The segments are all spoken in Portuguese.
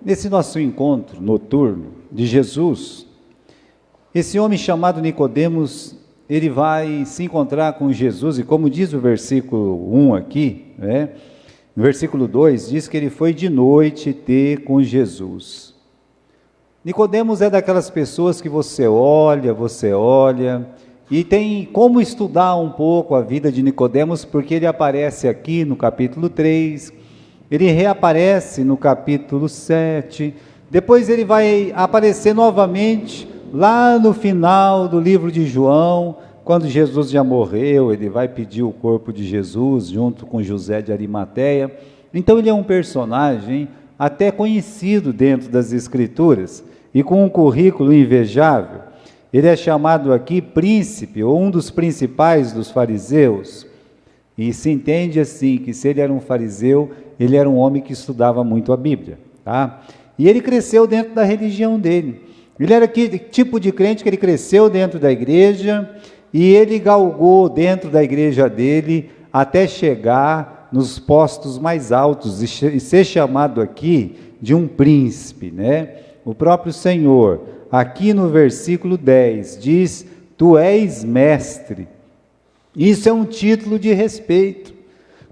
Nesse nosso encontro noturno de Jesus, esse homem chamado Nicodemos, ele vai se encontrar com Jesus, e como diz o versículo 1 aqui, no versículo 2, diz que ele foi de noite ter com Jesus. Nicodemos é daquelas pessoas que você olha, e tem como estudar um pouco a vida de Nicodemos, porque ele aparece aqui no capítulo 3, ele reaparece no capítulo 7, depois ele vai aparecer novamente lá no final do livro de João, quando Jesus já morreu, ele vai pedir o corpo de Jesus junto com José de Arimateia. Então ele é um personagem até conhecido dentro das Escrituras, e com um currículo invejável. Ele é chamado aqui príncipe, ou um dos principais dos fariseus, e se entende assim, que se ele era um fariseu, ele era um homem que estudava muito a Bíblia, tá? E ele cresceu dentro da religião dele, ele era aquele tipo de crente que ele cresceu dentro da igreja, e ele galgou dentro da igreja dele, até chegar nos postos mais altos, e ser chamado aqui de um príncipe, né? O próprio Senhor, aqui no versículo 10, diz: tu és mestre. Isso é um título de respeito.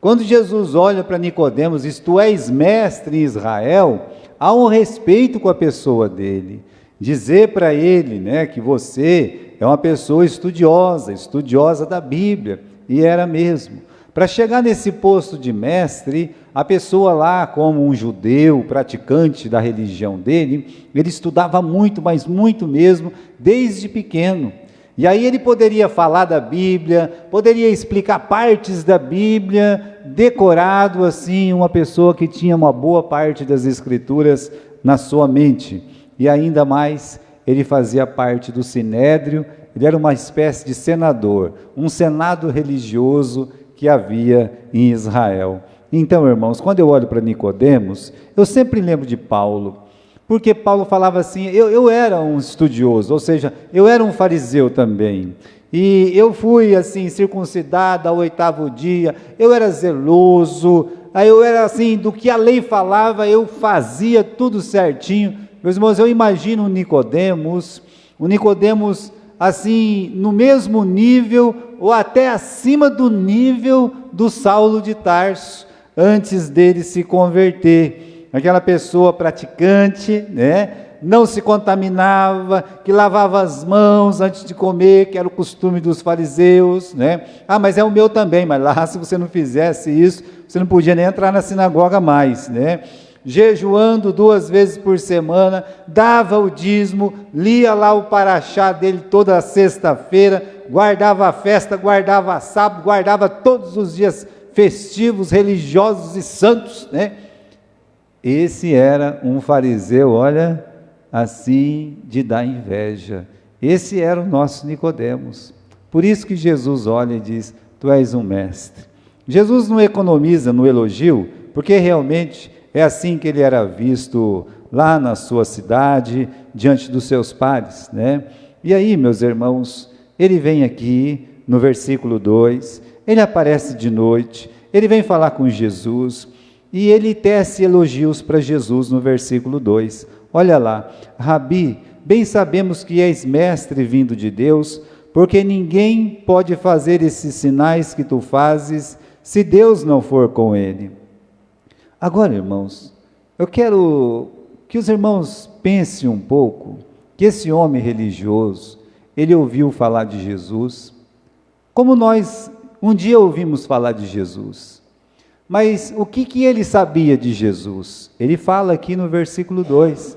Quando Jesus olha para Nicodemos e diz: tu és mestre em Israel, há um respeito com a pessoa dele. Dizer para ele, né, que você é uma pessoa estudiosa da Bíblia, e era mesmo. Para chegar nesse posto de mestre, a pessoa lá, como um judeu, praticante da religião dele, ele estudava muito, mas muito mesmo, desde pequeno. E aí ele poderia falar da Bíblia, poderia explicar partes da Bíblia, decorado assim, uma pessoa que tinha uma boa parte das Escrituras na sua mente. E ainda mais, ele fazia parte do Sinédrio, ele era uma espécie de senador, um senado religioso que havia em Israel. Então, irmãos, quando eu olho para Nicodemos, eu sempre lembro de Paulo, porque Paulo falava assim: eu era um estudioso, ou seja, eu era um fariseu também, e eu fui assim, circuncidado ao 8º dia, eu era zeloso, aí eu era assim, do que a lei falava, eu fazia tudo certinho. Meus irmãos, eu imagino o Nicodemos assim, no mesmo nível, ou até acima do nível do Saulo de Tarso, antes dele se converter. Aquela pessoa praticante, né? Não se contaminava, que lavava as mãos antes de comer, que era o costume dos fariseus, né? Ah, mas é o meu também, mas lá, se você não fizesse isso, você não podia nem entrar na sinagoga mais, né? Jejuando 2 vezes por semana, dava o dízimo, lia lá o paraxá dele toda sexta-feira, guardava a festa, guardava sábado, guardava todos os dias festivos, religiosos e santos, né? Esse era um fariseu, olha, assim, de dar inveja. Esse era o nosso Nicodemos. Por isso que Jesus olha e diz: tu és um mestre. Jesus não economiza no elogio, porque realmente é assim que ele era visto lá na sua cidade, diante dos seus pares, né? E aí, meus irmãos, ele vem aqui no versículo 2, ele aparece de noite, ele vem falar com Jesus, e ele tece elogios para Jesus no versículo 2. Olha lá: Rabi, bem sabemos que és mestre vindo de Deus, porque ninguém pode fazer esses sinais que tu fazes, se Deus não for com ele. Agora, irmãos, eu quero que os irmãos pensem um pouco, que esse homem religioso, ele ouviu falar de Jesus, como nós um dia ouvimos falar de Jesus, mas o que ele sabia de Jesus? Ele fala aqui no versículo 2,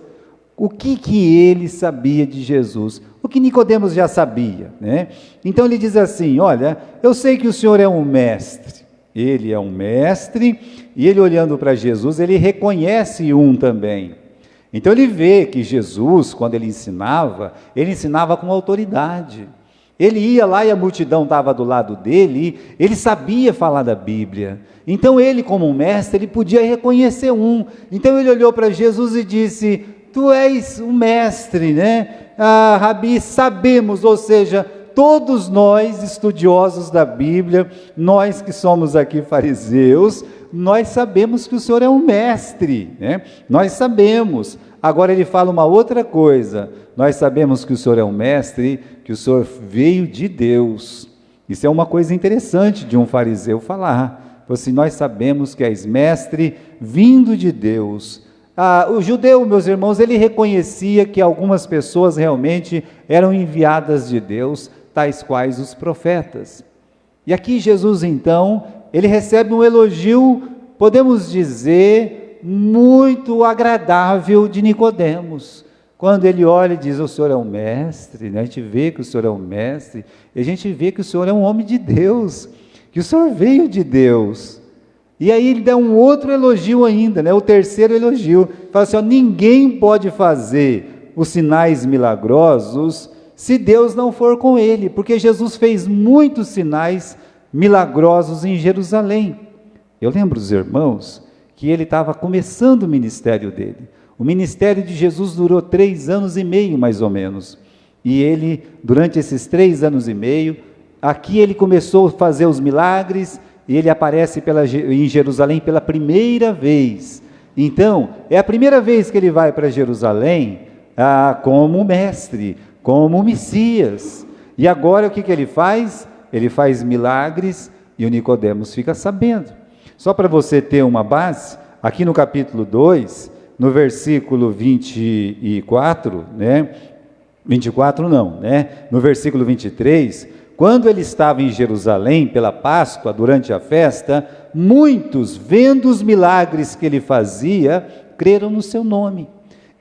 o que ele sabia de Jesus? O que Nicodemos já sabia, né? Então ele diz assim: olha, eu sei que o Senhor é um mestre. Ele é um mestre, e ele olhando para Jesus, ele reconhece um também. Então ele vê que Jesus, quando ele ensinava com autoridade. Ele ia lá e a multidão estava do lado dele, e ele sabia falar da Bíblia. Então ele, como um mestre, ele podia reconhecer um. Então ele olhou para Jesus e disse: tu és um mestre, né? Ah, Rabi, sabemos, ou seja, todos nós, estudiosos da Bíblia, nós que somos aqui fariseus, nós sabemos que o Senhor é um mestre, né? Nós sabemos. Agora ele fala uma outra coisa, nós sabemos que o Senhor é um mestre, que o Senhor veio de Deus. Isso é uma coisa interessante de um fariseu falar. Assim, nós sabemos que és mestre vindo de Deus. O judeu, meus irmãos, ele reconhecia que algumas pessoas realmente eram enviadas de Deus, tais quais os profetas. E aqui Jesus, então, ele recebe um elogio, podemos dizer, muito agradável de Nicodemos. Quando ele olha e diz, o Senhor é um mestre, né? A gente vê que o Senhor é um mestre, e a gente vê que o Senhor é um homem de Deus, que o Senhor veio de Deus. E aí ele dá um outro elogio ainda, né? O terceiro elogio, fala assim, ninguém pode fazer os sinais milagrosos se Deus não for com ele, porque Jesus fez muitos sinais milagrosos em Jerusalém. Eu lembro os irmãos que ele estava começando o ministério dele. O ministério de Jesus durou 3 anos e meio, mais ou menos. E ele, durante esses 3 anos e meio, aqui ele começou a fazer os milagres, e ele aparece em Jerusalém pela primeira vez. Então, é a primeira vez que ele vai para Jerusalém como mestre, como Messias. E agora o que ele faz? Ele faz milagres e o Nicodemos fica sabendo. Só para você ter uma base, aqui no capítulo 2, no versículo 24, né? 24 não, né? No versículo 23, quando ele estava em Jerusalém pela Páscoa, durante a festa, muitos, vendo os milagres que ele fazia, creram no seu nome.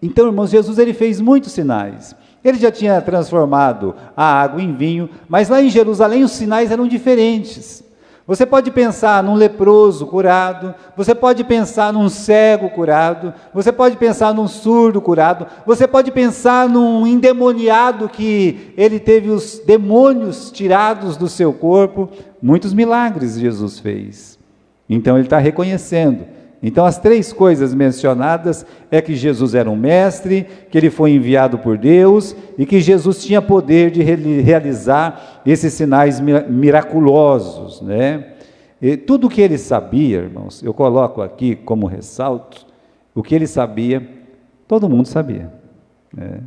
Então, irmãos, Jesus ele fez muitos sinais. Ele já tinha transformado a água em vinho, mas lá em Jerusalém os sinais eram diferentes. Você pode pensar num leproso curado, você pode pensar num cego curado, você pode pensar num surdo curado, você pode pensar num endemoniado que ele teve os demônios tirados do seu corpo. Muitos milagres Jesus fez. Então ele está reconhecendo. Então as 3 coisas mencionadas é que Jesus era um mestre, que ele foi enviado por Deus e que Jesus tinha poder de realizar esses sinais miraculosos, né? E tudo o que ele sabia, irmãos, eu coloco aqui como ressalto, o que ele sabia, todo mundo sabia, né?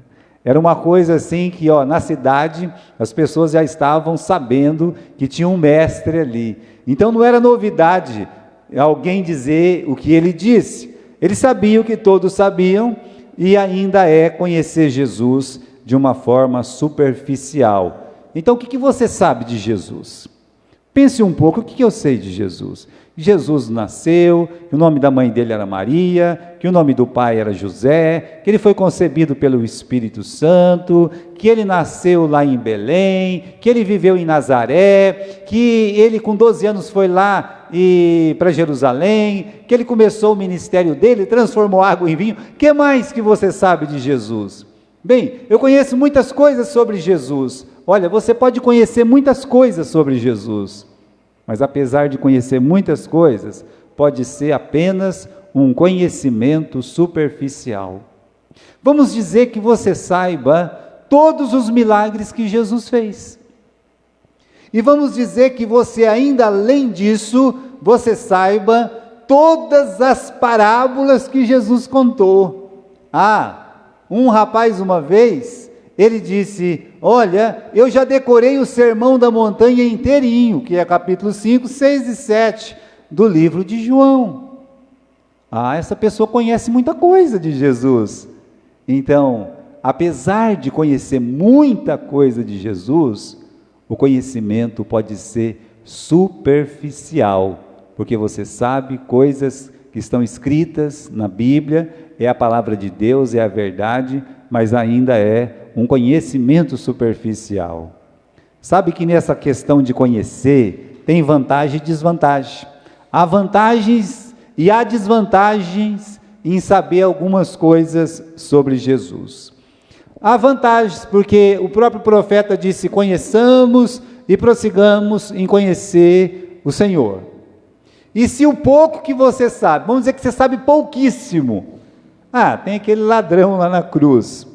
Era uma coisa assim que, na cidade, as pessoas já estavam sabendo que tinha um mestre ali. Então não era novidade alguém dizer o que ele disse. Ele sabia o que todos sabiam e ainda é conhecer Jesus de uma forma superficial. Então o que você sabe de Jesus? Pense um pouco, o que eu sei de Jesus? Jesus nasceu, que o nome da mãe dele era Maria, que o nome do pai era José, que ele foi concebido pelo Espírito Santo, que ele nasceu lá em Belém, que ele viveu em Nazaré, que ele com 12 anos foi lá para Jerusalém, que ele começou o ministério dele, transformou água em vinho. O que mais que você sabe de Jesus? Bem, eu conheço muitas coisas sobre Jesus. Olha, você pode conhecer muitas coisas sobre Jesus, mas apesar de conhecer muitas coisas, pode ser apenas um conhecimento superficial. Vamos dizer que você saiba todos os milagres que Jesus fez. E vamos dizer que você ainda, além disso, você saiba todas as parábolas que Jesus contou. Um rapaz uma vez, ele disse, olha, eu já decorei o Sermão da Montanha inteirinho, que é capítulo 5, 6 e 7 do livro de João. Essa pessoa conhece muita coisa de Jesus. Então, apesar de conhecer muita coisa de Jesus, o conhecimento pode ser superficial, porque você sabe coisas que estão escritas na Bíblia, é a palavra de Deus, é a verdade, mas ainda é um conhecimento superficial. Sabe que nessa questão de conhecer, tem vantagem e desvantagem. Há vantagens e há desvantagens em saber algumas coisas sobre Jesus. Há vantagens, porque o próprio profeta disse, conheçamos e prossigamos em conhecer o Senhor. E se o pouco que você sabe, vamos dizer que você sabe pouquíssimo, tem aquele ladrão lá na cruz,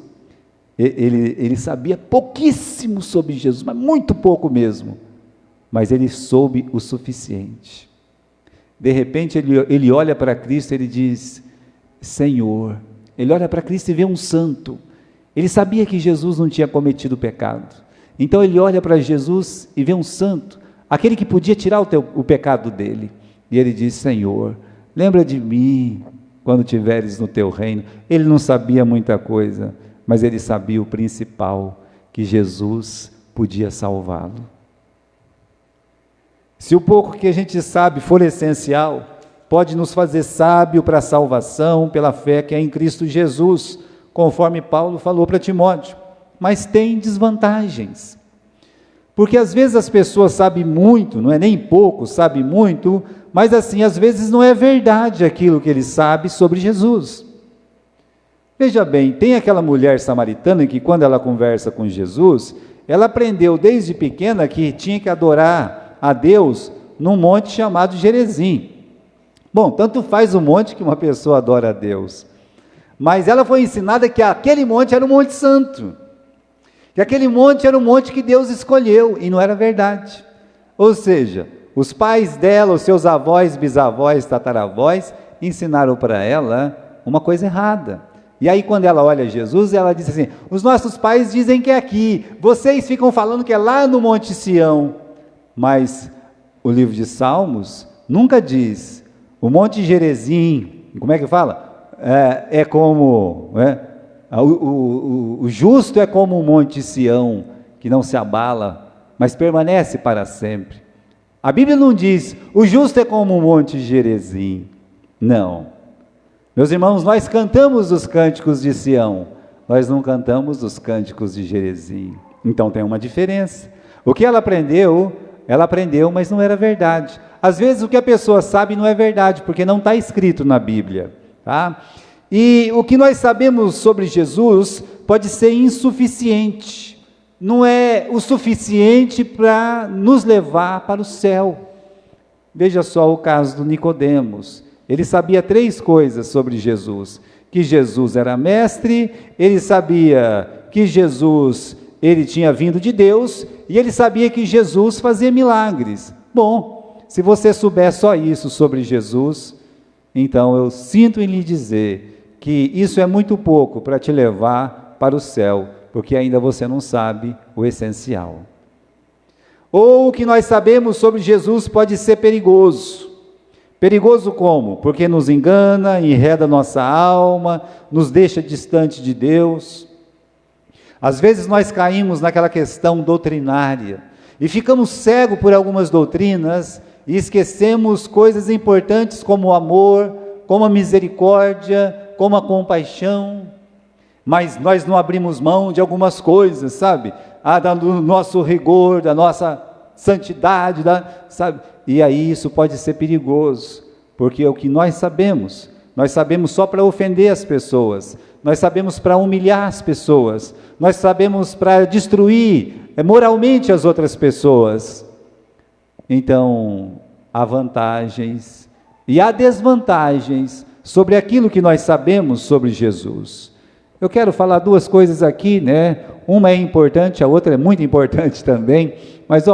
Ele sabia pouquíssimo sobre Jesus, mas muito pouco mesmo, mas ele soube o suficiente. De repente ele olha para Cristo e ele diz, Senhor. Ele olha para Cristo e vê um santo. Ele sabia que Jesus não tinha cometido pecado, então ele olha para Jesus e vê um santo, aquele que podia tirar o pecado dele, e ele diz, Senhor, lembra de mim quando estiveres no teu reino. Ele não sabia muita coisa, mas ele sabia o principal, que Jesus podia salvá-lo. Se o pouco que a gente sabe for essencial, pode nos fazer sábio para a salvação, pela fé que é em Cristo Jesus, conforme Paulo falou para Timóteo, mas tem desvantagens, porque às vezes as pessoas sabem muito, não é nem pouco, sabem muito, mas assim, às vezes não é verdade aquilo que ele sabe sobre Jesus. Veja bem, tem aquela mulher samaritana que quando ela conversa com Jesus, ela aprendeu desde pequena que tinha que adorar a Deus num monte chamado Gerizim. Bom, tanto faz o monte que uma pessoa adora a Deus, mas ela foi ensinada que aquele monte era um monte santo, que aquele monte era um monte que Deus escolheu, e não era verdade. Ou seja, os pais dela, os seus avós, bisavós, tataravós, ensinaram para ela uma coisa errada. E aí quando ela olha Jesus, ela diz assim, os nossos pais dizem que é aqui, vocês ficam falando que é lá no Monte Sião, mas o livro de Salmos nunca diz, o Monte Gerizim, como é que fala? O justo é como o Monte Sião, que não se abala, mas permanece para sempre. A Bíblia não diz, o justo é como o Monte Gerizim, não. Meus irmãos, nós cantamos os cânticos de Sião, nós não cantamos os cânticos de Gerizim, então tem uma diferença. O que ela aprendeu, mas não era verdade. Às vezes o que a pessoa sabe não é verdade, porque não está escrito na Bíblia, tá? E o que nós sabemos sobre Jesus pode ser insuficiente, não é o suficiente para nos levar para o céu. Veja só o caso do Nicodemos. Ele sabia 3 coisas sobre Jesus: que Jesus era mestre, ele sabia que Jesus, ele tinha vindo de Deus, e ele sabia que Jesus fazia milagres. Bom, se você souber só isso sobre Jesus, então eu sinto em lhe dizer que isso é muito pouco para te levar para o céu, porque ainda você não sabe o essencial. Ou o que nós sabemos sobre Jesus pode ser perigoso. Perigoso como? Porque nos engana, enreda nossa alma, nos deixa distante de Deus. Às vezes nós caímos naquela questão doutrinária e ficamos cegos por algumas doutrinas e esquecemos coisas importantes como o amor, como a misericórdia, como a compaixão. Mas nós não abrimos mão de algumas coisas, sabe? Do nosso rigor, da nossa santidade, sabe? E aí isso pode ser perigoso, porque é o que nós sabemos só para ofender as pessoas, nós sabemos para humilhar as pessoas, nós sabemos para destruir moralmente as outras pessoas. Então, há vantagens e há desvantagens sobre aquilo que nós sabemos sobre Jesus. Eu quero falar 2 coisas aqui, né? Uma é importante, a outra é muito importante também, mas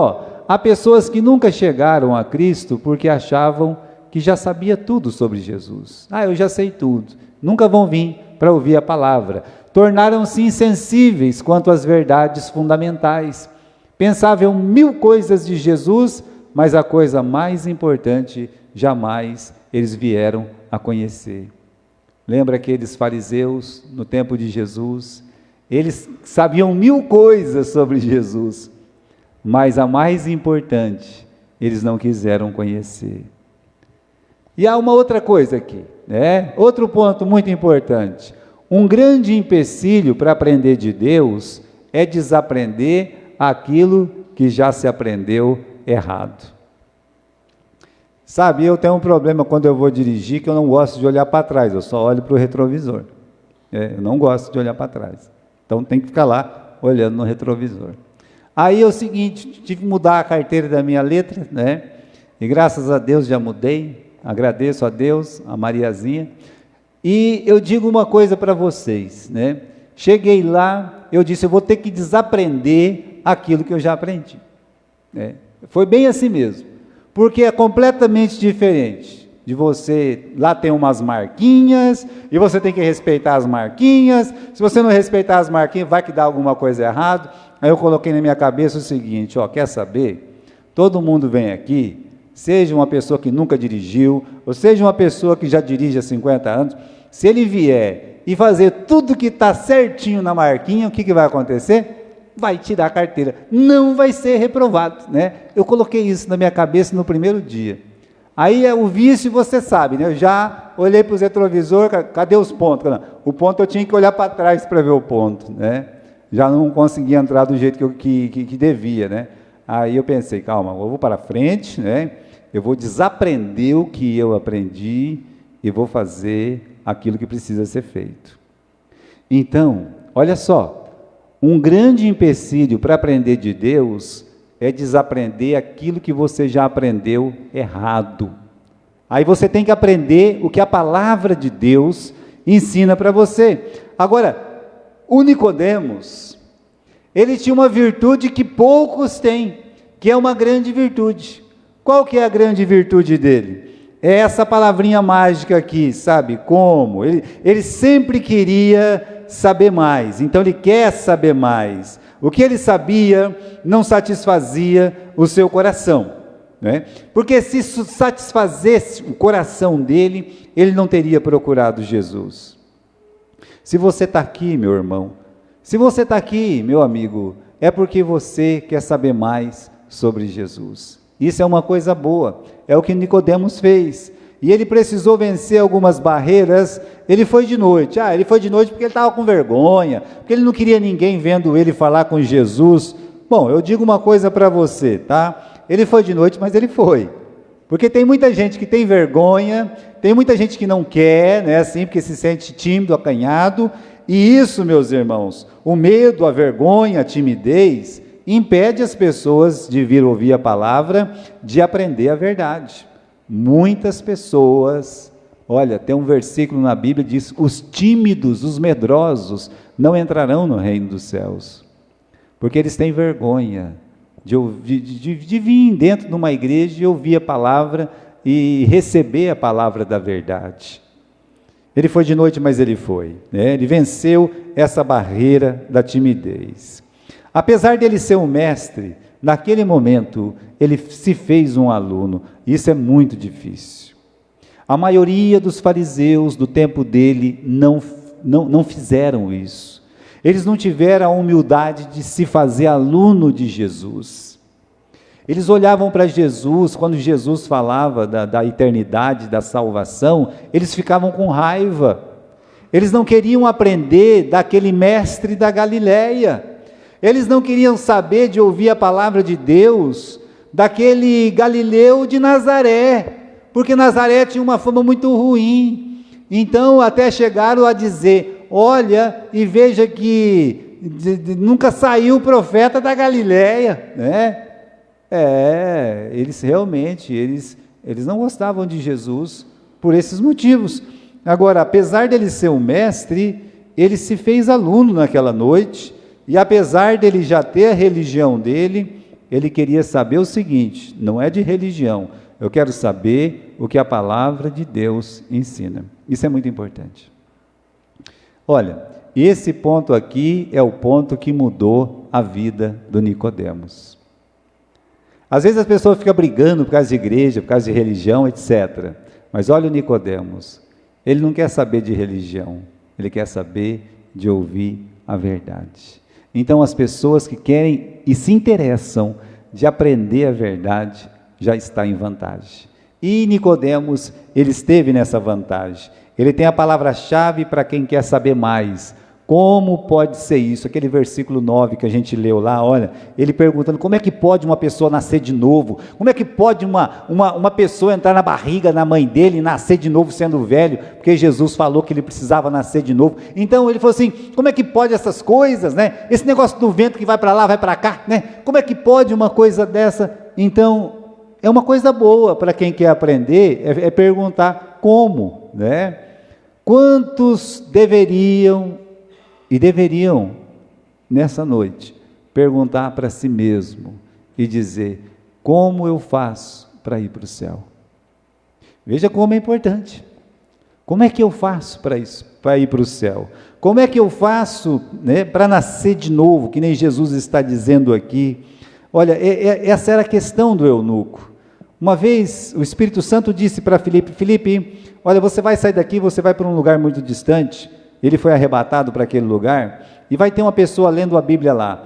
há pessoas que nunca chegaram a Cristo porque achavam que já sabia tudo sobre Jesus. Eu já sei tudo. Nunca vão vir para ouvir a palavra. Tornaram-se insensíveis quanto às verdades fundamentais. Pensavam 1000 coisas de Jesus, mas a coisa mais importante jamais eles vieram a conhecer. Lembra aqueles fariseus no tempo de Jesus? Eles sabiam 1000 coisas sobre Jesus, mas a mais importante, eles não quiseram conhecer. E há uma outra coisa aqui, né? Outro ponto muito importante. Um grande empecilho para aprender de Deus é desaprender aquilo que já se aprendeu errado. Sabe, eu tenho um problema quando eu vou dirigir, que eu não gosto de olhar para trás, eu só olho para o retrovisor. Eu não gosto de olhar para trás. Então tem que ficar lá olhando no retrovisor. Aí é o seguinte, tive que mudar a carteira da minha letra, né? E graças a Deus já mudei, agradeço a Deus, a Mariazinha. E eu digo uma coisa para vocês, né? Cheguei lá, eu disse, eu vou ter que desaprender aquilo que eu já aprendi. Foi bem assim mesmo, porque é completamente diferente de você, lá tem umas marquinhas, e você tem que respeitar as marquinhas, se você não respeitar as marquinhas, vai que dá alguma coisa errada. Aí eu coloquei na minha cabeça o seguinte, quer saber? Todo mundo vem aqui, seja uma pessoa que nunca dirigiu, ou seja uma pessoa que já dirige há 50 anos, se ele vier e fazer tudo que está certinho na marquinha, o que vai acontecer? Vai tirar a carteira, não vai ser reprovado, né? Eu coloquei isso na minha cabeça no primeiro dia. Aí o vício, você sabe, né? Eu já olhei para os retrovisores, cadê os pontos? O ponto eu tinha que olhar para trás para ver o ponto, né? Já não conseguia entrar do jeito que devia, né? Aí eu pensei, calma, eu vou para frente, né? Eu vou desaprender o que eu aprendi e vou fazer aquilo que precisa ser feito. Então, olha só, um grande empecilho para aprender de Deus é desaprender aquilo que você já aprendeu errado. Aí você tem que aprender o que a palavra de Deus ensina para você. Agora, o Nicodemos, ele tinha uma virtude que poucos têm, que é uma grande virtude. Qual que é a grande virtude dele? É essa palavrinha mágica aqui, sabe? Como? Ele sempre queria saber mais, então ele quer saber mais. O que ele sabia não satisfazia o seu coração, né? Porque se isso satisfazesse o coração dele, ele não teria procurado Jesus. Se você está aqui, meu irmão, se você está aqui, meu amigo, é porque você quer saber mais sobre Jesus. Isso é uma coisa boa, é o que Nicodemos fez. E ele precisou vencer algumas barreiras. Ele foi de noite. Ele foi de noite porque ele estava com vergonha, porque ele não queria ninguém vendo ele falar com Jesus. Bom, eu digo uma coisa para você, tá? Ele foi de noite, mas ele foi. Porque tem muita gente que tem vergonha, tem muita gente que não quer, né, assim, porque se sente tímido, acanhado. E isso, meus irmãos, o medo, a vergonha, a timidez, impede as pessoas de vir ouvir a palavra, de aprender a verdade. Muitas pessoas, olha, tem um versículo na Bíblia que diz, os tímidos, os medrosos, não entrarão no reino dos céus, porque eles têm vergonha de vir dentro de uma igreja e ouvir a palavra e receber a palavra da verdade. Ele foi de noite, mas ele foi, né? Ele venceu essa barreira da timidez. Apesar de ele ser um mestre, naquele momento, ele se fez um aluno. Isso é muito difícil. A maioria dos fariseus do tempo dele não fizeram isso. Eles não tiveram a humildade de se fazer aluno de Jesus. Eles olhavam para Jesus, quando Jesus falava da eternidade, da salvação, eles ficavam com raiva. Eles não queriam aprender daquele mestre da Galileia. Eles não queriam saber de ouvir a palavra de Deus daquele Galileu de Nazaré, porque Nazaré tinha uma fama muito ruim. Então até chegaram a dizer, olha e veja que nunca saiu o profeta da Galileia, né? Eles realmente, eles não gostavam de Jesus por esses motivos. Agora, apesar dele ser um mestre, ele se fez aluno naquela noite, e apesar dele já ter a religião dele, ele queria saber o seguinte, não é de religião, eu quero saber o que a palavra de Deus ensina. Isso é muito importante. Olha, esse ponto aqui é o ponto que mudou a vida do Nicodemos. Às vezes as pessoas ficam brigando por causa de igreja, por causa de religião, etc. Mas olha o Nicodemos, ele não quer saber de religião, ele quer saber de ouvir a verdade. Então as pessoas que querem e se interessam de aprender a verdade, já está em vantagem. E Nicodemos, ele esteve nessa vantagem. Ele tem a palavra-chave para quem quer saber mais. Como pode ser isso? Aquele versículo 9 que a gente leu lá, olha, ele perguntando, como é que pode uma pessoa nascer de novo? Como é que pode uma pessoa entrar na barriga da mãe dele e nascer de novo sendo velho? Porque Jesus falou que ele precisava nascer de novo. Então ele falou assim, como é que pode essas coisas, né? Esse negócio do vento que vai para lá, vai para cá, né? Como é que pode uma coisa dessa? Então, é uma coisa boa para quem quer aprender, é perguntar como, né? Quantos deveriam nessa noite, perguntar para si mesmo e dizer: como eu faço para ir para o céu? Veja como é importante. Como é que eu faço para isso, para ir para o céu? Como é que eu faço, né, para nascer de novo, que nem Jesus está dizendo aqui? Olha, essa era a questão do eunuco. Uma vez o Espírito Santo disse para Filipe: Filipe, olha, você vai sair daqui, você vai para um lugar muito distante. Ele foi arrebatado para aquele lugar, e vai ter uma pessoa lendo a Bíblia lá.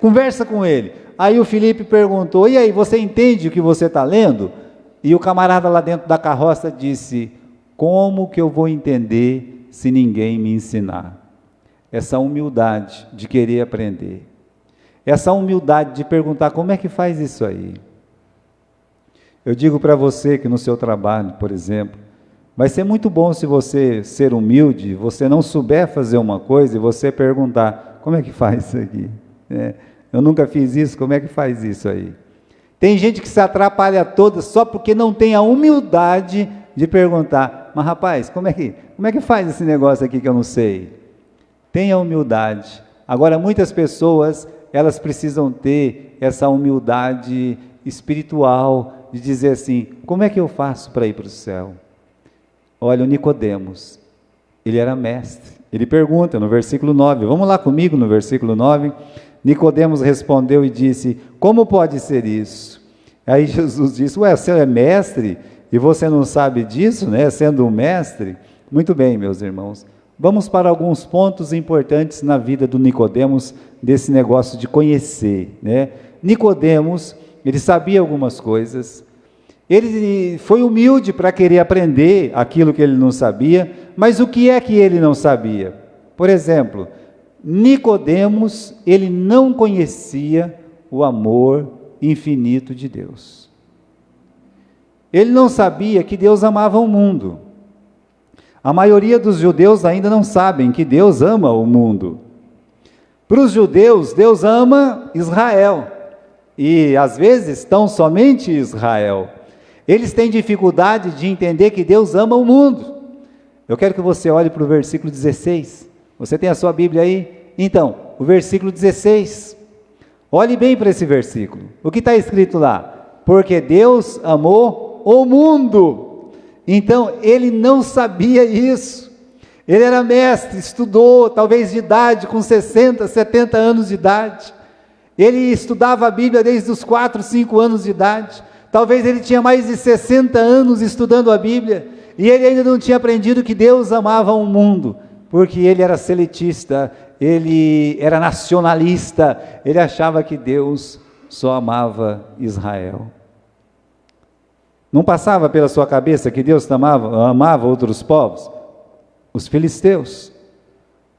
Conversa com ele. Aí o Filipe perguntou: e aí, você entende o que você está lendo? E o camarada lá dentro da carroça disse: como que eu vou entender se ninguém me ensinar? Essa humildade de querer aprender, essa humildade de perguntar: como é que faz isso aí? Eu digo para você que no seu trabalho, por exemplo, vai ser muito bom se você ser humilde, você não souber fazer uma coisa e você perguntar: como é que faz isso aqui? Eu nunca fiz isso, como é que faz isso aí? Tem gente que se atrapalha toda só porque não tem a humildade de perguntar: mas rapaz, como é que faz esse negócio aqui que eu não sei? Tenha humildade. Agora, muitas pessoas, elas precisam ter essa humildade espiritual de dizer assim: como é que eu faço para ir para o céu? Olha, o Nicodemos, ele era mestre. Ele pergunta no versículo 9, vamos lá comigo no versículo 9. Nicodemos respondeu e disse: como pode ser isso? Aí Jesus disse: você é mestre e você não sabe disso, né? Sendo um mestre? Muito bem, meus irmãos, vamos para alguns pontos importantes na vida do Nicodemos, desse negócio de conhecer, né? Nicodemos, ele sabia algumas coisas, ele foi humilde para querer aprender aquilo que ele não sabia, mas o que é que ele não sabia? Por exemplo, Nicodemos, ele não conhecia o amor infinito de Deus. Ele não sabia que Deus amava o mundo. A maioria dos judeus ainda não sabem que Deus ama o mundo. Para os judeus, Deus ama Israel, e às vezes tão somente Israel. Eles têm dificuldade de entender que Deus ama o mundo. Eu quero que você olhe para o versículo 16. Você tem a sua Bíblia aí? Então, o versículo 16. Olhe bem para esse versículo. O que está escrito lá? Porque Deus amou o mundo. Então, ele não sabia isso. Ele era mestre, estudou, talvez de idade, com 60, 70 anos de idade. Ele estudava a Bíblia desde os 4, 5 anos de idade. Talvez ele tinha mais de 60 anos estudando a Bíblia, e ele ainda não tinha aprendido que Deus amava o mundo, porque ele era seletista, ele era nacionalista, ele achava que Deus só amava Israel. Não passava pela sua cabeça que Deus amava outros povos? Os filisteus,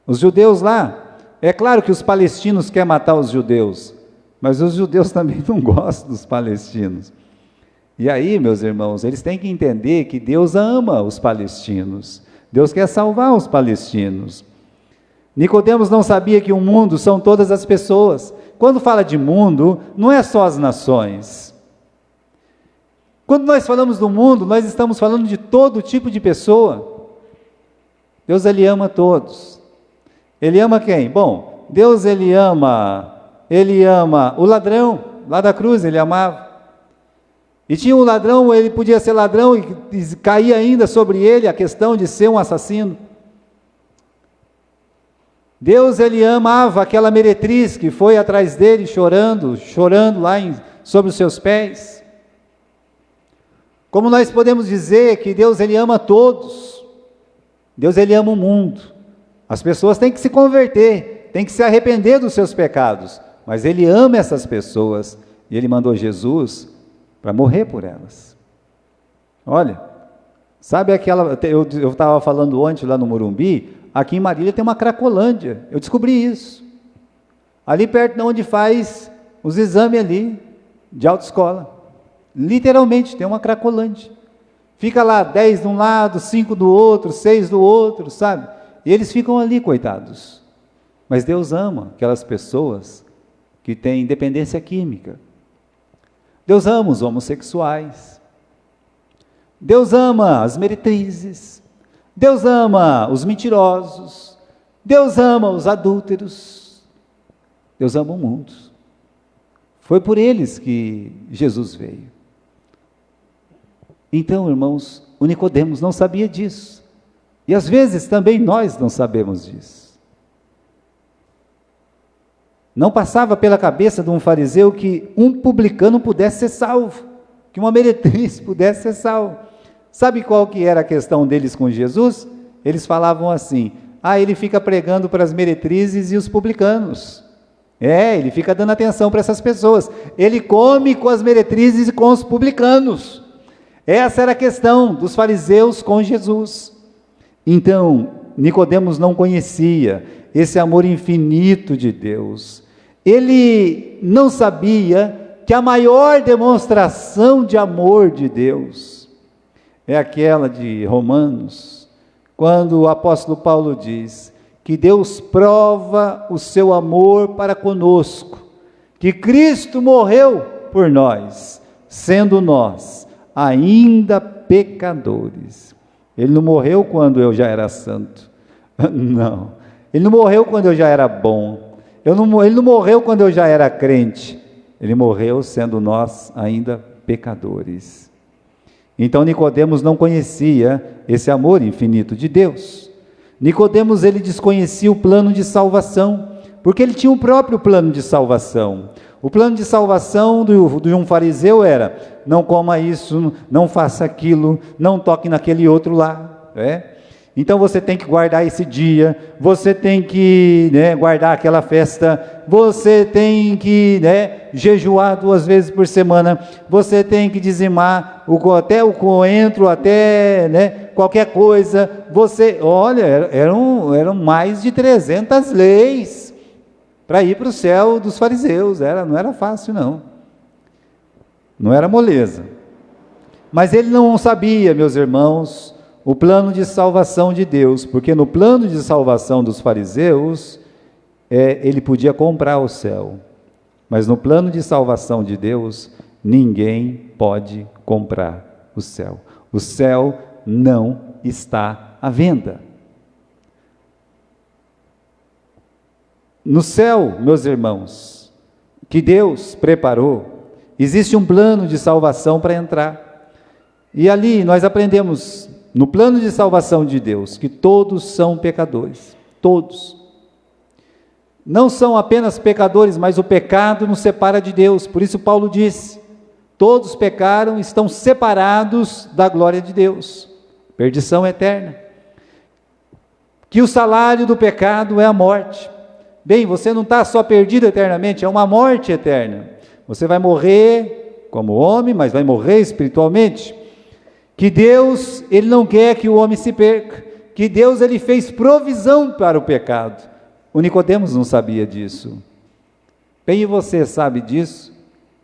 os judeus lá. É claro que os palestinos querem matar os judeus, mas os judeus também não gostam dos palestinos. E aí, meus irmãos, eles têm que entender que Deus ama os palestinos. Deus quer salvar os palestinos. Nicodemos não sabia que o mundo são todas as pessoas. Quando fala de mundo, não é só as nações. Quando nós falamos do mundo, nós estamos falando de todo tipo de pessoa. Deus, ele ama todos. Ele ama quem? Bom, Deus, ele ama o ladrão, lá da cruz ele amava. E tinha um ladrão, ele podia ser ladrão e caía ainda sobre ele a questão de ser um assassino. Deus, ele amava aquela meretriz que foi atrás dele chorando lá sobre os seus pés. Como nós podemos dizer que Deus, ele ama todos. Deus, ele ama o mundo. As pessoas têm que se converter, têm que se arrepender dos seus pecados, mas ele ama essas pessoas, e ele mandou Jesus para morrer por elas. Olha, sabe aquela, eu estava falando ontem lá no Morumbi, aqui em Marília tem uma Cracolândia, eu descobri isso, ali perto de onde faz os exames ali, de autoescola, literalmente tem uma Cracolândia, fica lá 10 de um lado, 5 do outro, 6 do outro, sabe, e eles ficam ali, coitados, mas Deus ama aquelas pessoas que têm dependência química. Deus ama os homossexuais, Deus ama as meretrizes, Deus ama os mentirosos, Deus ama os adúlteros, Deus ama o mundo. Foi por eles que Jesus veio. Então, irmãos, o Nicodemos não sabia disso. E às vezes também nós não sabemos disso. Não passava pela cabeça de um fariseu que um publicano pudesse ser salvo, que uma meretriz pudesse ser salva. Sabe qual que era a questão deles com Jesus? Eles falavam assim: ele fica pregando para as meretrizes e os publicanos. Ele fica dando atenção para essas pessoas. Ele come com as meretrizes e com os publicanos. Essa era a questão dos fariseus com Jesus. Então, Nicodemos não conhecia esse amor infinito de Deus. Ele não sabia que a maior demonstração de amor de Deus é aquela de Romanos, quando o apóstolo Paulo diz que Deus prova o seu amor para conosco, que Cristo morreu por nós, sendo nós ainda pecadores. Ele não morreu quando eu já era santo, não. Ele não morreu quando eu já era bom. Ele não morreu quando eu já era crente. Ele morreu sendo nós ainda pecadores. Então Nicodemos não conhecia esse amor infinito de Deus. Nicodemos, ele desconhecia o plano de salvação, porque ele tinha o próprio plano de salvação. O plano de salvação de um fariseu era: não coma isso, não faça aquilo, não toque naquele outro lá. Então você tem que guardar esse dia, você tem que guardar aquela festa, você tem que jejuar 2 vezes por semana, você tem que dizimar até o coentro, até qualquer coisa. Eram mais de 300 leis para ir para o céu dos fariseus. Não era fácil, não era moleza. Mas ele não sabia, meus irmãos, o plano de salvação de Deus, porque no plano de salvação dos fariseus, ele podia comprar o céu, mas no plano de salvação de Deus, ninguém pode comprar o céu. O céu não está à venda. No céu, meus irmãos, que Deus preparou, existe um plano de salvação para entrar, e ali nós aprendemos, no plano de salvação de Deus, que todos são pecadores, todos. Não são apenas pecadores, mas o pecado nos separa de Deus. Por isso Paulo disse: todos pecaram, estão separados da glória de Deus, perdição eterna. Que o salário do pecado é a morte. Bem, você não está só perdido eternamente, é uma morte eterna. Você vai morrer como homem, mas vai morrer espiritualmente. Que Deus, ele não quer que o homem se perca, que Deus, ele fez provisão para o pecado. O Nicodemos não sabia disso. Bem, e você sabe disso?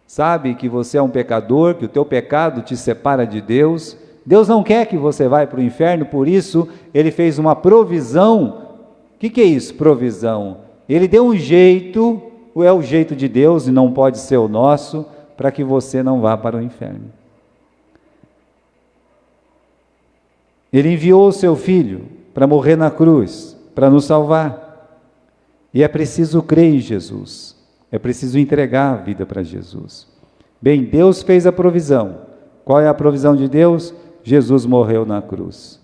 Sabe que você é um pecador, que o teu pecado te separa de Deus? Deus não quer que você vá para o inferno, por isso ele fez uma provisão. O que é isso, provisão? Ele deu um jeito, é o jeito de Deus e não pode ser o nosso, para que você não vá para o inferno. Ele enviou o seu Filho para morrer na cruz, para nos salvar. E é preciso crer em Jesus. É preciso entregar a vida para Jesus. Bem, Deus fez a provisão. Qual é a provisão de Deus? Jesus morreu na cruz.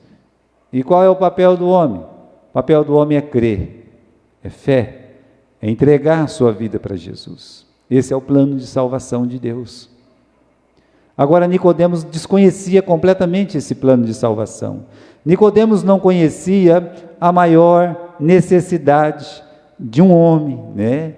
E qual é o papel do homem? O papel do homem é crer, é fé, é entregar a sua vida para Jesus. Esse é o plano de salvação de Deus. Agora, Nicodemos desconhecia completamente esse plano de salvação. Nicodemos não conhecia a maior necessidade de um homem,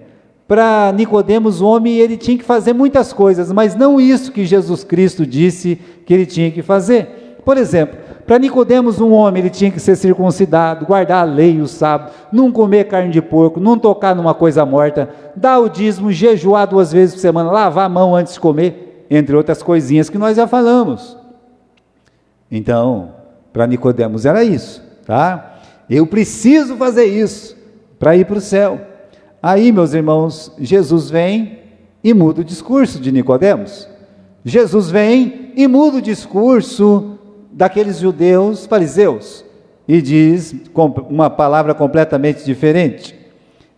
Para Nicodemos, o homem, ele tinha que fazer muitas coisas, mas não isso que Jesus Cristo disse que ele tinha que fazer. Por exemplo, para Nicodemos, um homem, ele tinha que ser circuncidado, guardar a lei e o sábado, não comer carne de porco, não tocar numa coisa morta, dar o dízimo, jejuar 2 vezes por semana, lavar a mão antes de comer, entre outras coisinhas que nós já falamos. Então, para Nicodemos era isso, tá? Eu preciso fazer isso para ir para o céu. Aí, meus irmãos, Jesus vem e muda o discurso de Nicodemos. Jesus vem e muda o discurso daqueles judeus fariseus. e diz uma palavra completamente diferente.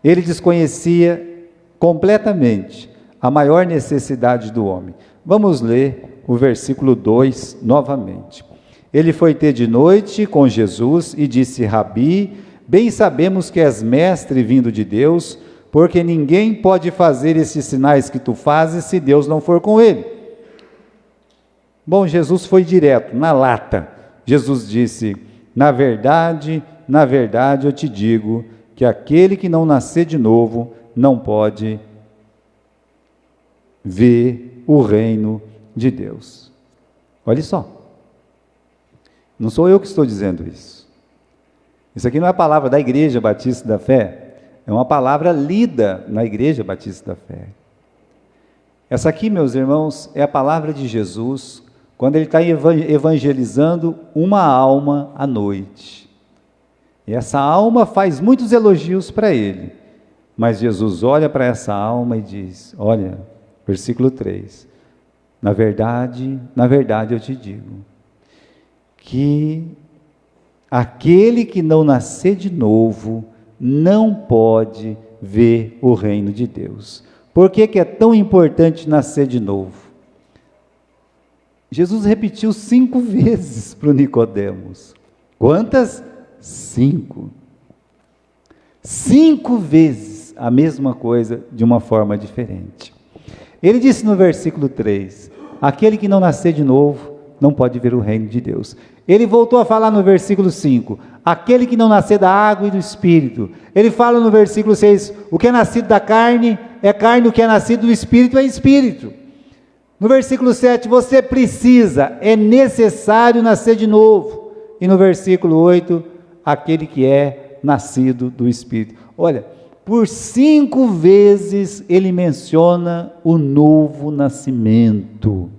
Ele desconhecia completamente a maior necessidade do homem. Vamos ler o versículo 2 novamente. Ele foi ter de noite com Jesus e disse: Rabi, bem sabemos que és mestre vindo de Deus, porque ninguém pode fazer esses sinais que tu fazes se Deus não for com ele. Bom, Jesus foi direto, na lata. Jesus disse: na verdade eu te digo que aquele que não nascer de novo não pode ver o reino de Deus. Olha só, não sou eu que estou dizendo isso. Isso aqui não é a palavra da Igreja Batista da Fé, é uma palavra lida na Igreja Batista da Fé. Essa aqui, meus irmãos, é a palavra de Jesus quando ele está evangelizando uma alma à noite. E essa alma faz muitos elogios para ele, mas Jesus olha para essa alma e diz, olha, versículo 3, na verdade eu te digo, que aquele que não nascer de novo não pode ver o reino de Deus. Por que é tão importante nascer de novo? Jesus repetiu 5 vezes para o Nicodemos. Quantas? 5. 5 vezes a mesma coisa de uma forma diferente. Ele disse no versículo 3, aquele que não nascer de novo não pode ver o reino de Deus. Ele voltou a falar no versículo 5, aquele que não nascer da água e do Espírito. Ele fala no versículo 6, o que é nascido da carne é carne, o que é nascido do Espírito é Espírito. No versículo 7, você precisa, é necessário nascer de novo. E no versículo 8, aquele que é nascido do Espírito. Olha, por 5 vezes ele menciona o novo nascimento.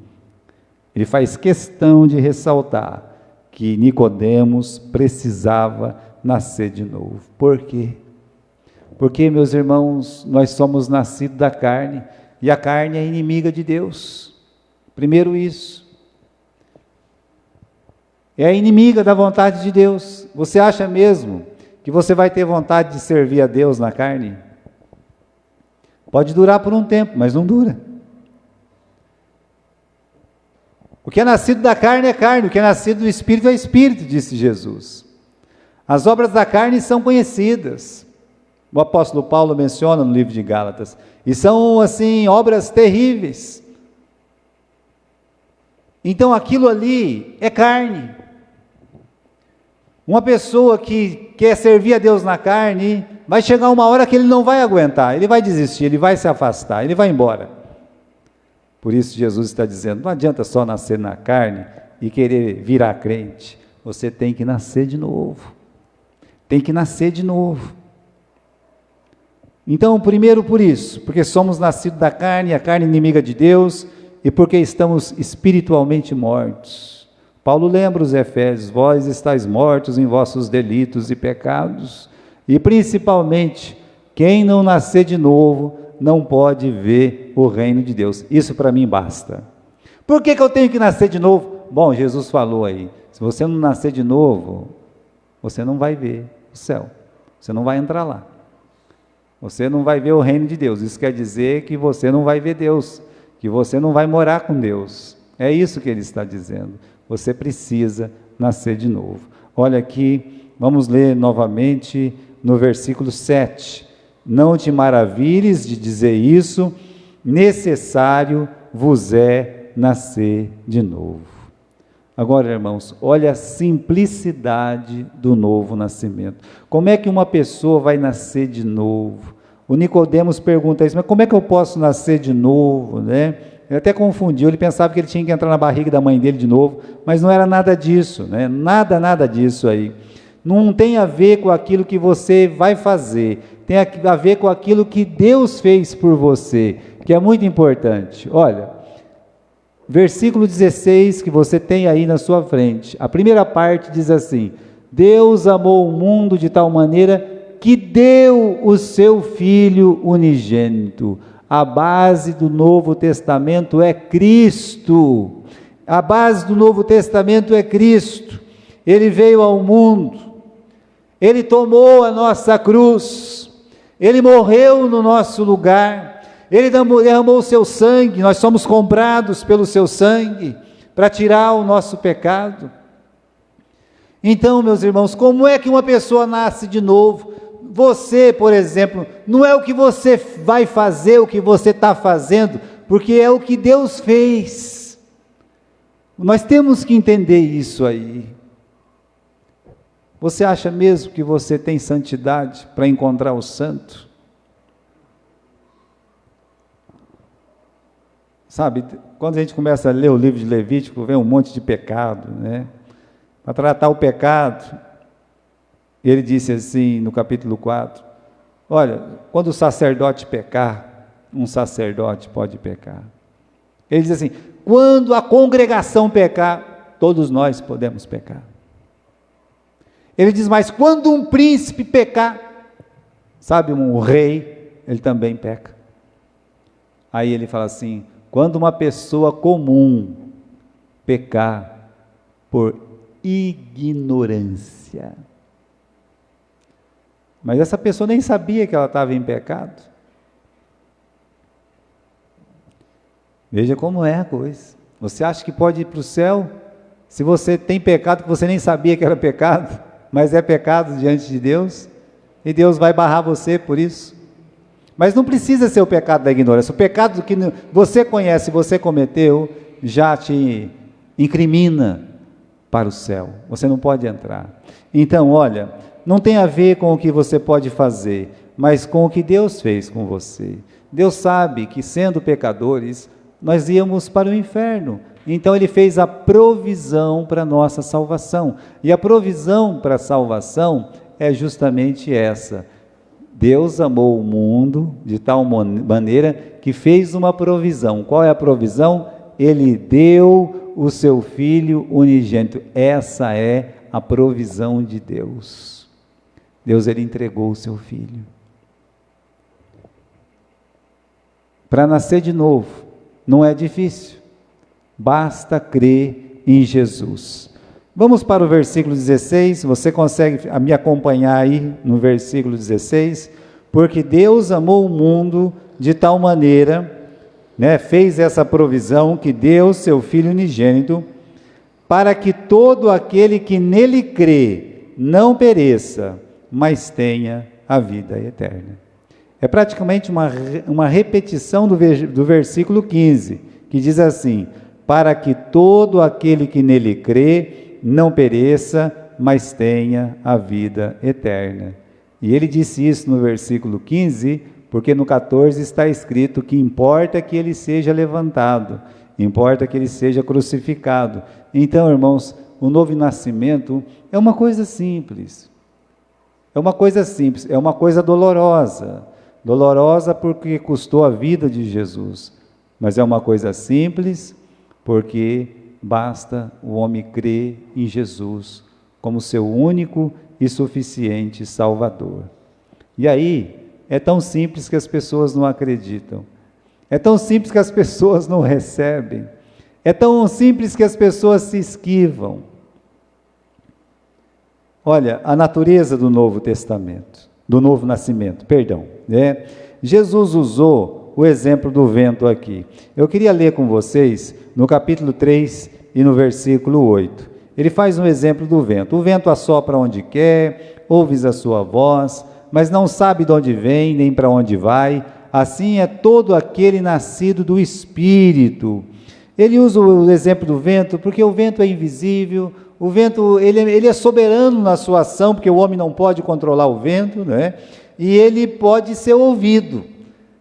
Ele faz questão de ressaltar que Nicodemos precisava nascer de novo. Por quê? Porque, meus irmãos, nós somos nascidos da carne, e a carne é inimiga de Deus. Primeiro isso. É a inimiga da vontade de Deus. Você acha mesmo que você vai ter vontade de servir a Deus na carne? Pode durar por um tempo, mas não dura. O que é nascido da carne é carne, o que é nascido do Espírito é Espírito, disse Jesus. As obras da carne são conhecidas. O apóstolo Paulo menciona no livro de Gálatas. E são, assim, obras terríveis. Então aquilo ali é carne. Uma pessoa que quer servir a Deus na carne, vai chegar uma hora que ele não vai aguentar, ele vai desistir, ele vai se afastar, ele vai embora. Por isso Jesus está dizendo, não adianta só nascer na carne e querer virar crente, você tem que nascer de novo. Tem que nascer de novo. Então, primeiro por isso, porque somos nascidos da carne, a carne inimiga de Deus, e porque estamos espiritualmente mortos. Paulo lembra os Efésios, vós estáis mortos em vossos delitos e pecados, e principalmente, quem não nascer de novo, não pode ver o reino de Deus. Isso para mim basta. Por que eu tenho que nascer de novo? Bom, Jesus falou aí, se você não nascer de novo, você não vai ver o céu, você não vai entrar lá. Você não vai ver o reino de Deus. Isso quer dizer que você não vai ver Deus, que você não vai morar com Deus. É isso que ele está dizendo. Você precisa nascer de novo. Olha aqui, vamos ler novamente no versículo 7. Não te maravilhes de dizer isso, necessário vos é nascer de novo. Agora, irmãos, olha a simplicidade do novo nascimento. Como é que uma pessoa vai nascer de novo? O Nicodemos pergunta isso, mas como é que eu posso nascer de novo, né? Ele até confundiu, ele pensava que ele tinha que entrar na barriga da mãe dele de novo, mas não era nada disso, né? Nada disso aí. Não tem a ver com aquilo que você vai fazer, tem a ver com aquilo que Deus fez por você, que é muito importante. Olha, versículo 16, que você tem aí na sua frente, a primeira parte diz assim, Deus amou o mundo de tal maneira que deu o seu Filho unigênito. A base do Novo Testamento é Cristo. A base do Novo Testamento é Cristo. Ele veio ao mundo, Ele tomou a nossa cruz, Ele morreu no nosso lugar, Ele derramou o seu sangue, nós somos comprados pelo seu sangue, para tirar o nosso pecado. Então, meus irmãos, como é que uma pessoa nasce de novo? Você, por exemplo, não é o que você vai fazer, o que você está fazendo, porque é o que Deus fez. Nós temos que entender isso aí. Você acha mesmo que você tem santidade para encontrar o santo? Sabe, quando a gente começa a ler o livro de Levítico, vem um monte de pecado, né? Para tratar o pecado, ele disse assim no capítulo 4, olha, quando o sacerdote pecar, um sacerdote pode pecar. Ele diz assim, quando a congregação pecar, todos nós podemos pecar. Ele diz, mas quando um príncipe pecar, sabe, um rei, ele também peca. Aí ele fala assim, quando uma pessoa comum pecar por ignorância, mas essa pessoa nem sabia que ela estava em pecado. Veja como é a coisa. Você acha que pode ir para o céu se você tem pecado que você nem sabia que era pecado, mas é pecado diante de Deus, e Deus vai barrar você por isso? Mas não precisa ser o pecado da ignorância. O pecado que você conhece, você cometeu, já te incrimina para o céu. Você não pode entrar. Então, olha, não tem a ver com o que você pode fazer, mas com o que Deus fez com você. Deus sabe que, sendo pecadores, nós íamos para o inferno. Então Ele fez a provisão para a nossa salvação. E a provisão para a salvação é justamente essa. Deus amou o mundo de tal maneira que fez uma provisão. Qual é a provisão? Ele deu o seu Filho unigênito. Essa é a provisão de Deus. Deus, Ele entregou o seu Filho. Para nascer de novo, não é difícil. Basta crer em Jesus. Vamos para o versículo 16, você consegue me acompanhar aí no versículo 16? Porque Deus amou o mundo de tal maneira, né, fez essa provisão que deu seu Filho unigênito, para que todo aquele que nele crê não pereça, mas tenha a vida eterna. É praticamente uma repetição do versículo 15, que diz assim, para que todo aquele que nele crê não pereça, mas tenha a vida eterna. E ele disse isso no versículo 15, porque no 14 está escrito que importa que ele seja levantado, importa que ele seja crucificado. Então, irmãos, o novo nascimento é uma coisa simples, é uma coisa dolorosa, porque custou a vida de Jesus, mas é uma coisa simples, porque basta o homem crer em Jesus como seu único e suficiente Salvador. E aí, é tão simples que as pessoas não acreditam, é tão simples que as pessoas não recebem, é tão simples que as pessoas se esquivam. Olha, a natureza do Novo Testamento, do Novo Nascimento, né? Jesus usou o exemplo do vento aqui. Eu queria ler com vocês no capítulo 3 e no versículo 8. Ele faz um exemplo do vento. O vento assopra onde quer, ouves a sua voz, mas não sabe de onde vem, nem para onde vai. Assim é todo aquele nascido do Espírito. Ele usa o exemplo do vento, porque o vento é invisível, o vento ele é soberano na sua ação, porque o homem não pode controlar o vento, né? E ele pode ser ouvido.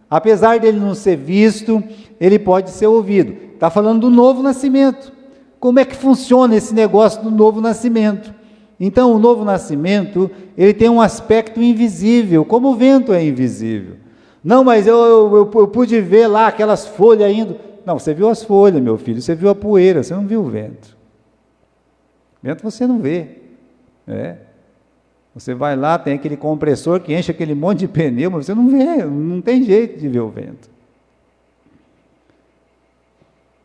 Apesar dele não ser visto, ele pode ser ouvido. Está falando do novo nascimento. Como é que funciona esse negócio do novo nascimento? Então, o novo nascimento, ele tem um aspecto invisível, como o vento é invisível. Não, mas eu pude ver lá aquelas folhas indo. Não, você viu as folhas, meu filho, você viu a poeira, você não viu o vento. Vento você não vê. Você vai lá, tem aquele compressor que enche aquele monte de pneu, mas você não vê, não tem jeito de ver o vento.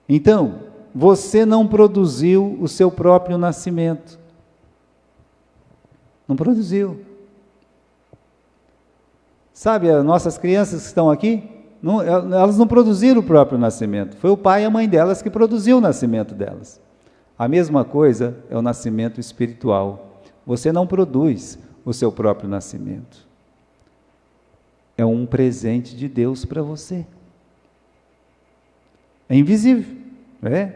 Então, você não produziu o seu próprio nascimento. Não produziu. Sabe, as nossas crianças que estão aqui, elas não produziram o próprio nascimento. Foi o pai e a mãe delas que produziu o nascimento delas. A mesma coisa é o nascimento espiritual. Você não produz o seu próprio nascimento. É um presente de Deus para você. É invisível, né?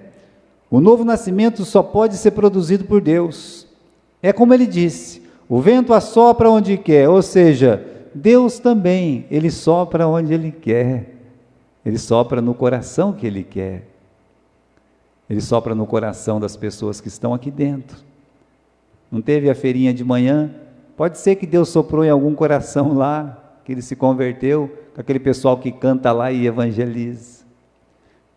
O novo nascimento só pode ser produzido por Deus. É como ele disse, o vento assopra onde quer, ou seja, Deus também, Ele sopra onde Ele quer, Ele sopra no coração que Ele quer, Ele sopra no coração das pessoas que estão aqui dentro. Não teve a feirinha de manhã? Pode ser que Deus soprou em algum coração lá, que ele se converteu, com aquele pessoal que canta lá e evangeliza.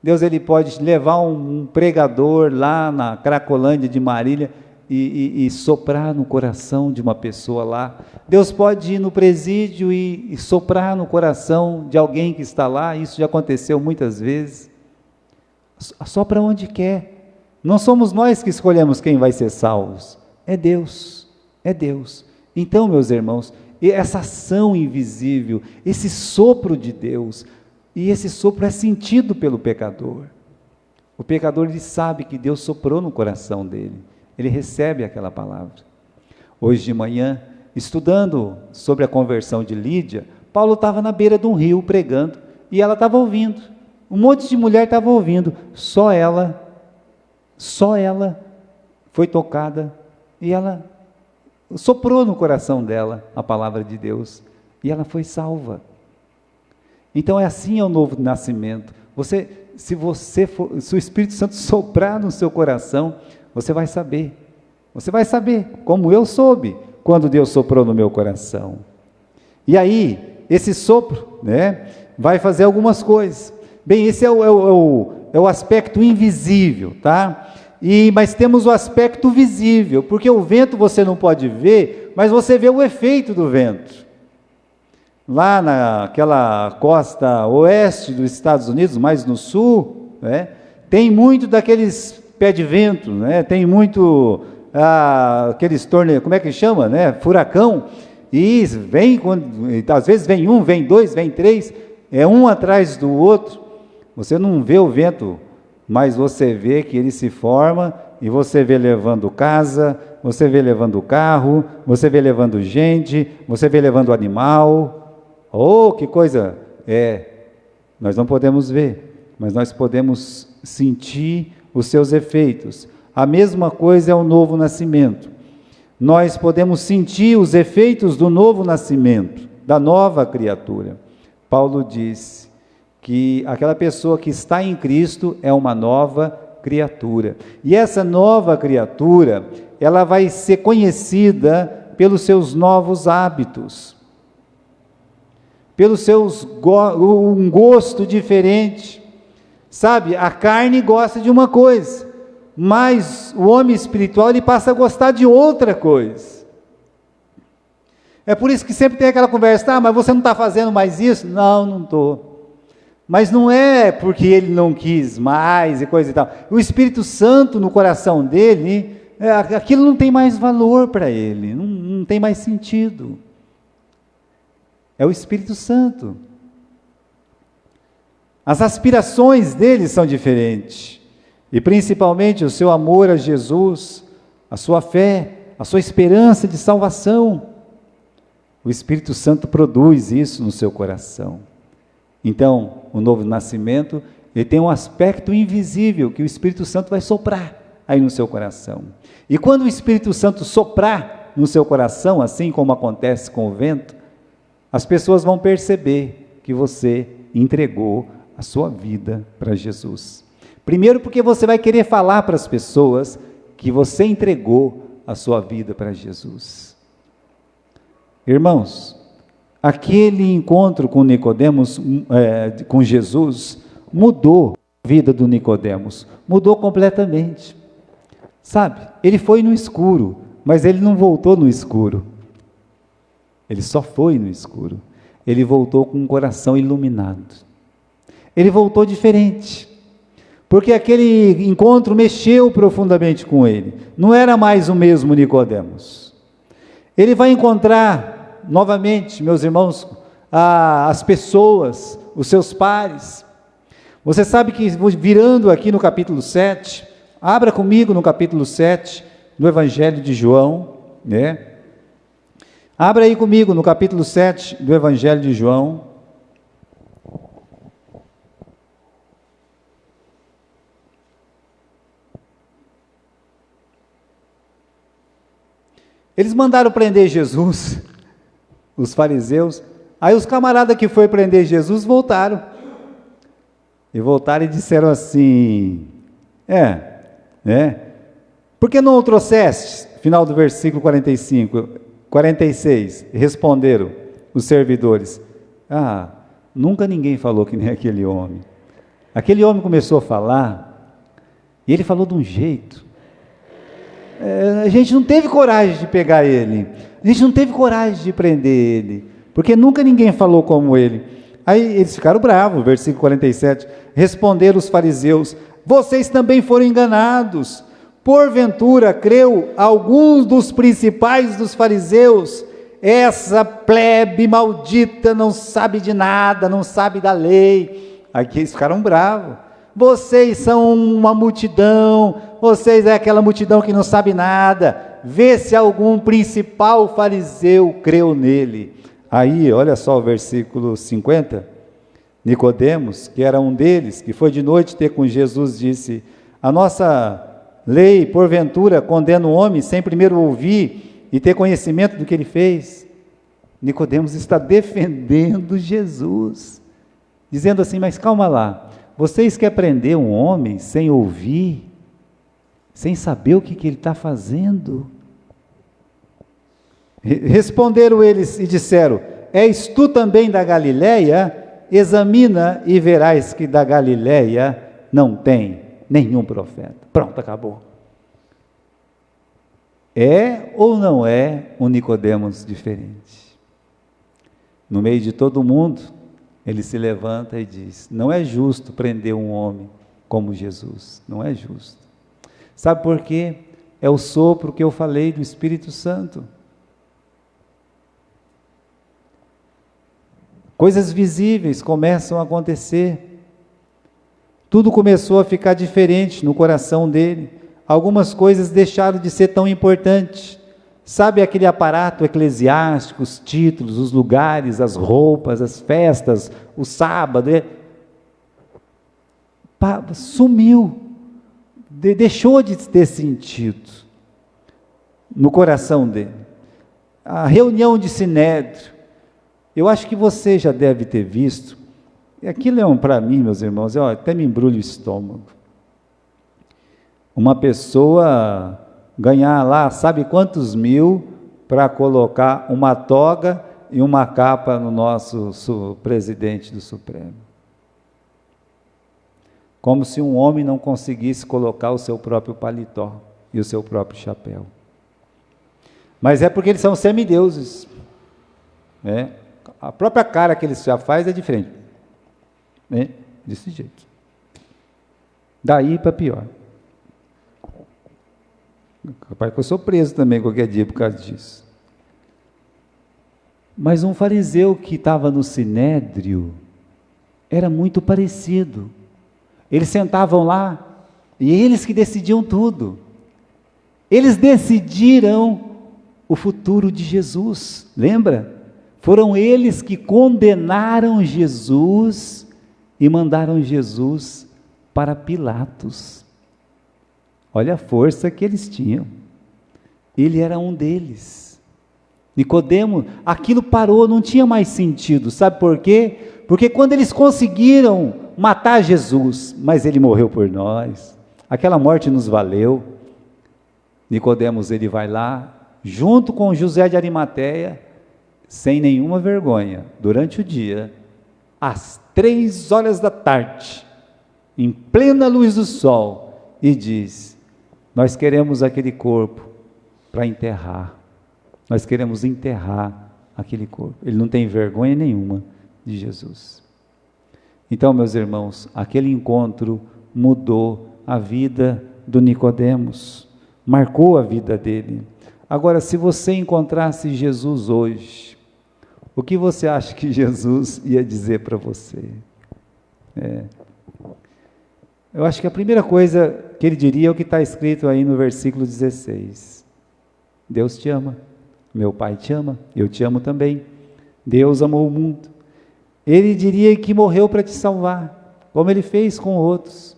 Deus, Ele pode levar um pregador lá na Cracolândia de Marília, e soprar no coração de uma pessoa lá. Deus pode ir no presídio e soprar no coração de alguém que está lá. Isso já aconteceu muitas vezes. Sopra onde quer. Não somos nós que escolhemos quem vai ser salvos. É Deus. É Deus. Então, meus irmãos, essa ação invisível, esse sopro de Deus, e esse sopro é sentido pelo pecador. O pecador, ele sabe que Deus soprou no coração dele. Ele recebe aquela palavra. Hoje de manhã, estudando sobre a conversão de Lídia, Paulo estava na beira de um rio pregando, e ela estava ouvindo. Um monte de mulher estava ouvindo, só ela foi tocada, e ela soprou no coração dela a palavra de Deus, e ela foi salva. Então é assim o novo nascimento. Se o Espírito Santo soprar no seu coração, você vai saber, como eu soube, quando Deus soprou no meu coração. E aí, esse sopro, né, vai fazer algumas coisas. Bem, esse é o aspecto invisível, tá? Mas temos o aspecto visível, porque o vento você não pode ver, mas você vê o efeito do vento. Lá naquela costa oeste dos Estados Unidos, mais no sul, né, tem muito daqueles pé de vento, né? Tem muito aqueles torneios, como é que chama, né? Furacão, e vem, às vezes vem um, vem dois, vem três, é um atrás do outro. Você não vê o vento, mas você vê que ele se forma, e você vê levando casa, você vê levando carro, você vê levando gente, você vê levando animal. Oh, que coisa! Nós não podemos ver, mas nós podemos sentir os seus efeitos. A mesma coisa é o novo nascimento. Nós podemos sentir os efeitos do novo nascimento, da nova criatura. Paulo diz que aquela pessoa que está em Cristo é uma nova criatura. E essa nova criatura, ela vai ser conhecida pelos seus novos hábitos, pelos um gosto diferente. Sabe, a carne gosta de uma coisa, mas o homem espiritual, ele passa a gostar de outra coisa. É por isso que sempre tem aquela conversa, mas você não está fazendo mais isso? Não estou. Mas não é porque ele não quis mais e coisa e tal. O Espírito Santo no coração dele, aquilo não tem mais valor para ele, não tem mais sentido. É o Espírito Santo. As aspirações dele são diferentes, e principalmente o seu amor a Jesus, a sua fé, a sua esperança de salvação. O Espírito Santo produz isso no seu coração. Então, o novo nascimento, ele tem um aspecto invisível, que o Espírito Santo vai soprar aí no seu coração. E quando o Espírito Santo soprar no seu coração, assim como acontece com o vento, as pessoas vão perceber que você entregou a sua vida para Jesus. Primeiro, porque você vai querer falar para as pessoas que você entregou a sua vida para Jesus. Irmãos, aquele encontro com Nicodemos, com Jesus, mudou a vida do Nicodemos, mudou completamente. Sabe, ele foi no escuro, mas ele não voltou no escuro. Ele só foi no escuro. Ele voltou com um coração iluminado. Ele voltou diferente, porque aquele encontro mexeu profundamente com ele. Não era mais o mesmo Nicodemos. Ele vai encontrar novamente, meus irmãos, as pessoas, os seus pares. Você sabe que, virando aqui no capítulo 7, abra comigo no capítulo 7 do Evangelho de João, né? Abra aí comigo no capítulo 7 do Evangelho de João. Eles mandaram prender Jesus, os fariseus. Aí os camaradas que foram prender Jesus voltaram. E voltaram e disseram assim: por que não o trouxeste? Final do versículo 46. Responderam os servidores: nunca ninguém falou que nem aquele homem. Aquele homem começou a falar, e ele falou de um jeito. A gente não teve coragem de pegar ele, a gente não teve coragem de prender ele, porque nunca ninguém falou como ele. Aí eles ficaram bravos, versículo 47, responderam os fariseus: vocês também foram enganados, porventura creu alguns dos principais dos fariseus? Essa plebe maldita não sabe de nada, não sabe da lei. Aqui eles ficaram bravos. Vocês são uma multidão, vocês é aquela multidão que não sabe nada, vê se algum principal fariseu creu nele. Aí, olha só o versículo 50, Nicodemos, que era um deles, que foi de noite ter com Jesus, disse: a nossa lei, porventura, condena o homem sem primeiro ouvir e ter conhecimento do que ele fez. Nicodemos está defendendo Jesus, dizendo assim: mas calma lá, vocês querem prender um homem sem ouvir, sem saber o que ele está fazendo? Responderam eles e disseram: és tu também da Galileia? Examina e verás que da Galileia não tem nenhum profeta. Pronto, acabou. É ou não é um Nicodemos diferente? No meio de todo mundo, ele se levanta e diz: não é justo prender um homem como Jesus, não é justo. Sabe por quê? É o sopro que eu falei do Espírito Santo. Coisas visíveis começam a acontecer. Tudo começou a ficar diferente no coração dele. Algumas coisas deixaram de ser tão importantes. Sabe aquele aparato eclesiástico, os títulos, os lugares, as roupas, as festas, o sábado? Sumiu. Deixou de ter sentido no coração dele. A reunião de Sinédrio, eu acho que você já deve ter visto. Aquilo é para mim, meus irmãos, até me embrulha o estômago. Uma pessoa ganhar lá, sabe quantos mil, para colocar uma toga e uma capa no nosso presidente do Supremo. Como se um homem não conseguisse colocar o seu próprio paletó e o seu próprio chapéu. Mas é porque eles são semideuses, né? A própria cara que eles já fazem é diferente, né? Desse jeito. Daí para pior. Capaz que eu sou preso também qualquer dia por causa disso. Mas um fariseu que estava no Sinédrio era muito parecido. Eles sentavam lá e eles que decidiam tudo. Eles decidiram o futuro de Jesus, lembra? Foram eles que condenaram Jesus e mandaram Jesus para Pilatos. Olha a força que eles tinham. Ele era um deles. Nicodemo, aquilo parou, não tinha mais sentido. Sabe por quê? Porque quando eles conseguiram matar Jesus, mas ele morreu por nós, aquela morte nos valeu. Nicodemos, ele vai lá, junto com José de Arimateia, sem nenhuma vergonha, durante o dia, às 3 horas da tarde, em plena luz do sol, e diz: nós queremos aquele corpo para enterrar, nós queremos enterrar aquele corpo. Ele não tem vergonha nenhuma de Jesus. Então, meus irmãos, aquele encontro mudou a vida do Nicodemos, marcou a vida dele. Agora, se você encontrasse Jesus hoje, o que você acha que Jesus ia dizer para você? Eu acho que a primeira coisa que ele diria é o que está escrito aí no versículo 16. Deus te ama, meu Pai te ama, eu te amo também. Deus amou o mundo. Ele diria que morreu para te salvar, como ele fez com outros.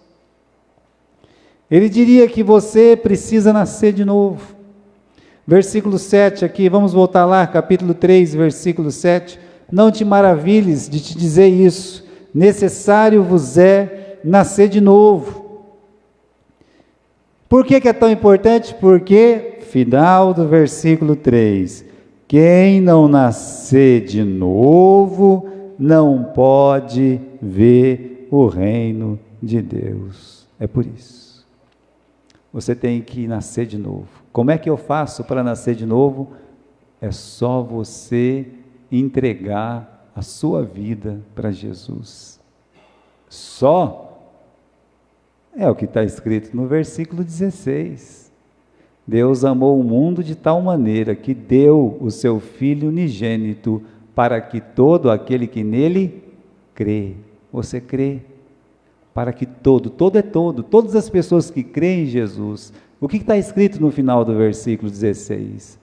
Ele diria que você precisa nascer de novo. Versículo 7 aqui, vamos voltar lá, capítulo 3, versículo 7. Não te maravilhes de te dizer isso, necessário vos é nascer de novo. Por que é tão importante? Porque, final do versículo 3, quem não nascer de novo, não pode ver o reino de Deus. É por isso. Você tem que nascer de novo. Como é que eu faço para nascer de novo? É só você entregar a sua vida para Jesus. Só é o que está escrito no versículo 16. Deus amou o mundo de tal maneira que deu o seu Filho unigênito para que todo aquele que nele crê, você crê, para que todo é todo, todas as pessoas que creem em Jesus, o que está escrito no final do versículo 16?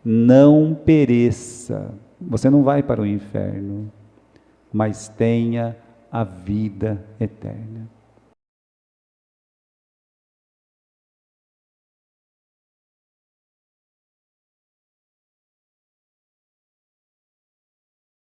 Não pereça, você não vai para o inferno, mas tenha a vida eterna.